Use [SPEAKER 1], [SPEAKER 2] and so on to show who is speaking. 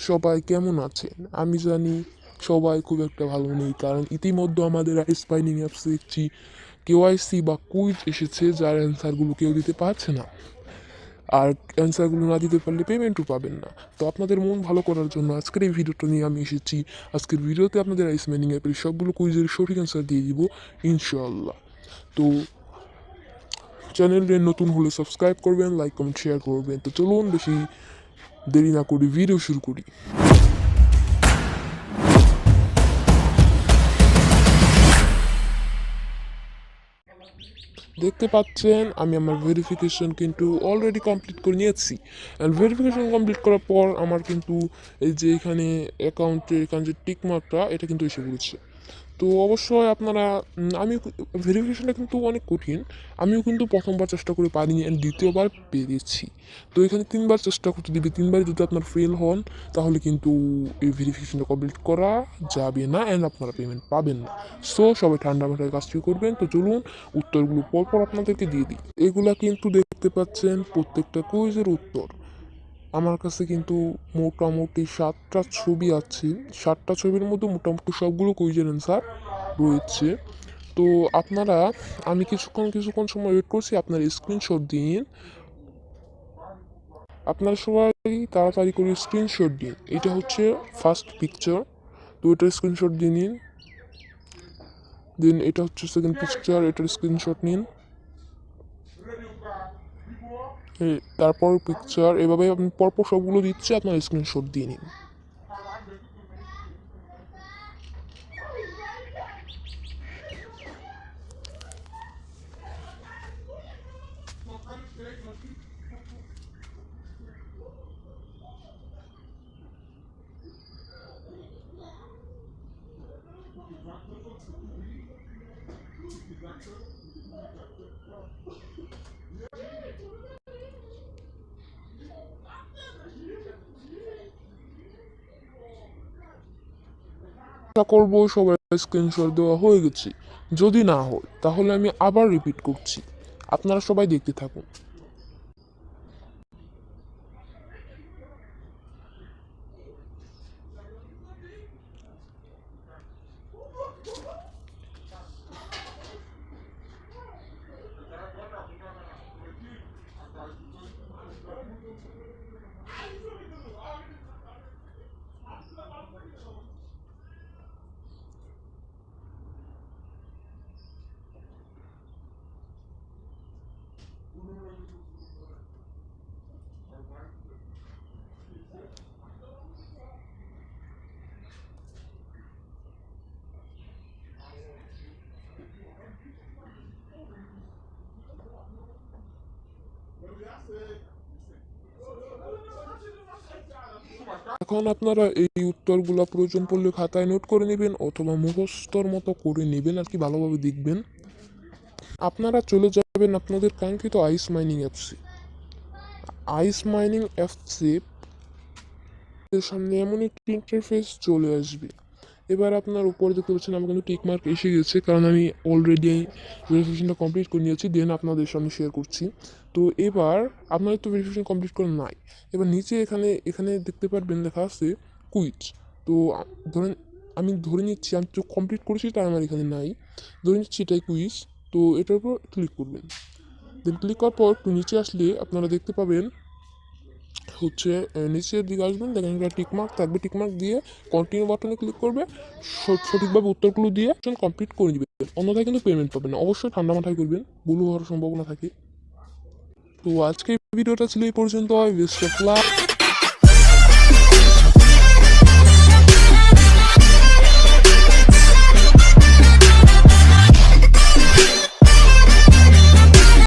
[SPEAKER 1] সবাই কেমন আছেন? আমি জানি সবাই খুব একটা ভালো নেই, কারণ ইতিমধ্যে আমাদের আইস ফাইন্ডিং অ্যাপসে একটি কেওয়াইসি বা কুইজ এসেছে যার অ্যান্সারগুলো কেউ দিতে পারছে না। আর অ্যান্সারগুলো না দিতে পারলে পেমেন্টও পাবেন না। তো আপনাদের মন ভালো করার জন্য আজকের এই ভিডিওটা নিয়ে আমি এসেছি। আজকের ভিডিওতে আপনাদের আইস মাইনিং অ্যাপের সবগুলো কুইজের সঠিক অ্যান্সার দিয়ে দিব ইনশাআল্লাহ। তো চ্যানেলে নতুন হলে সাবস্ক্রাইব করবেন, লাইক কমেন্ট শেয়ার করবেন। তো চলুন বেশি দেরি না করি ভিডিও শুরু করি। দেখতে পাচ্ছেন আমি আমার ভেরিফিকেশন কিন্তু অলরেডি কমপ্লিট করে নিয়েছি। অ্যান্ড ভেরিফিকেশন কমপ্লিট করার পর আমার কিন্তু এই যে এখানে অ্যাকাউন্টের এখানে যে টিক মার্কটা এটা কিন্তু এসে পড়েছে। তো অবশ্যই আপনারা আমি ভেরিফিকেশনটা কিন্তু অনেক কঠিন। আমিও কিন্তু প্রথমবার চেষ্টা করে পারিনি অ্যান্ড দ্বিতীয়বার পেরেছি। তো এখানে 3বার চেষ্টা করতে দিবে, 3বার যদি আপনার ফেল হন তাহলে কিন্তু এই ভেরিফিকেশনটা কমপ্লিট করা যাবে না অ্যান্ড আপনারা পেমেন্ট পাবেন না। সো সবাই ঠান্ডা মাথায় কাজটি করবেন। তো চলুন উত্তরগুলো পরপর আপনাদেরকে দিয়ে দিই। এগুলা কিন্তু দেখতে পাচ্ছেন প্রত্যেকটা কুইজের উত্তর। আমার কাছে কিন্তু মোটামুটি 7টা ছবি আছে। 7টা ছবির মধ্যে মোটামুটি সবগুলো কুইজের অ্যান্সার রয়েছে। তো আপনারা আমি কিছুক্ষণ সময় ওয়েট করছি, আপনারা স্ক্রিনশট দিন। আপনারা সবাই তাড়াতাড়ি করে স্ক্রিনশট দিন। এটা হচ্ছে ফার্স্ট পিকচার, তো এটার স্ক্রিনশট দিয়ে নিন। দেন এটা হচ্ছে সেকেন্ড পিকচার, এটার স্ক্রিনশট নিন। তারপর পিকচার, এভাবে আপনি পরপর সবগুলো দিচ্ছে, আপনার স্ক্রিনশট দিয়ে নিন। আশা করবো সবার স্ক্রিনশট দেওয়া হয়ে গেছে। যদি না হয় তাহলে আমি আবার রিপিট করছি, আপনারা সবাই দেখতে থাকুন। এখন আপনারা এই উত্তরগুলো প্রয়োজন পড়লে খাতায় নোট করে নেবেন অথবা মুখস্থর মতো করে নেবেন, আর কি ভালোভাবে দেখবেন। আপনারা চলে যাবেন আপনাদের কাঙ্ক্ষিত আইস মাইনিং অ্যাপসে। আইস মাইনিং অ্যাপসে সামনে এমন একটি ইন্টারফেস চলে আসবে। এবার আপনার উপরে দেখতে পাচ্ছেন আমার কিন্তু টিকমার্ক এসে গেছে, কারণ আমি অলরেডি ভেরিফিকেশনটা কমপ্লিট করে নিয়েছি। দেন আপনাদের সামনে শেয়ার করছি। তো এবার আপনাদের তো ভেরিফিকেশন কমপ্লিট করা নাই। এবার নিচে এখানে এখানে দেখতে পারবেন লেখা আছে কুইজ। তো ধরেন আমি ধরে নিচ্ছি আমি তো কমপ্লিট করেছি, তাই আমার এখানে নাই। ধরে নিচ্ছি এটাই কুইজ। তো এটার উপর ক্লিক করবেন। দেন ক্লিক করার পর একটু নিচে আসলে আপনারা দেখতে পাবেন হচ্ছে নিচের দিকে আসবেন, দেখেন একটা টিকমার্ক থাকবে। টিকমার্ক দিয়ে কন্টিনিউ বাটনে ক্লিক করবে, সঠিকভাবে উত্তরগুলো দিয়ে কমপ্লিট করে দিবেন। অন্যথায় কিন্তু পেমেন্ট পাবেন না। অবশ্যই ঠান্ডা মাথায় করবেন, ভুল হওয়ার সম্ভাবনা থাকে। তো আজকে ভিডিওটা ছিল এই পর্যন্ত। Best of luck.